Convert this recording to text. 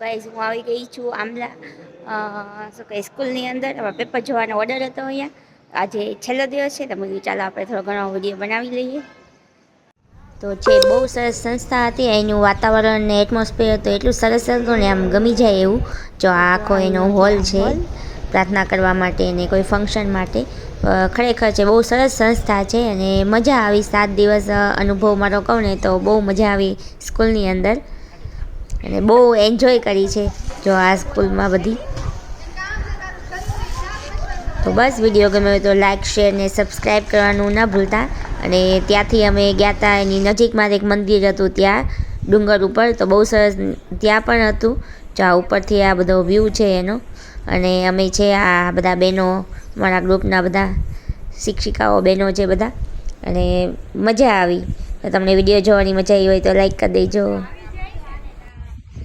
Guys હું આવી ગઈ છું આમલા શું કહે સ્કૂલની અંદર પેપર જોવાનો ઓર્ડર હતો અહીંયા આજે છેલ્લો દિવસ છે તો મેં ચાલો આપણે થોડો ઘણો વિડીયો બનાવી લઈએ તો છે બહુ સરસ સંસ્થા હતી એનું વાતાવરણ ને એટમોસ્ફિયર તો એટલું સરસ હતું ને આમ ગમી જાય એવું જો આ આખો એનો હોલ છે પ્રાર્થના કરવા માટે ને કોઈ ફંક્શન માટે ખરેખર છે બહુ સરસ સંસ્થા છે અને મજા આવી 7 દિવસ અનુભવ મારો કહું ને તો બહુ મજા આવી સ્કૂલની અંદર અને બહુ એન્જોય કરી છે જો આ સ્કૂલમાં બધી તો બસ વિડીયો ગમ્યો હોય તો લાઇક શેર ને સબસ્ક્રાઈબ કરવાનું ના ભૂલતા અને ત્યાંથી અમે ગયા હતા એની નજીકમાં એક મંદિર હતું ત્યાં ડુંગર ઉપર તો બહુ સરસ ત્યાં પણ હતું જો આ ઉપરથી આ બધો વ્યૂ છે એનો અને અમે છે આ બધા બહેનો મારા ગ્રુપના બધા શિક્ષિકાઓ બહેનો છે બધા અને મજા આવી તમને વિડીયો જોવાની મજા આવી હોય તો લાઈક કરી દેજો।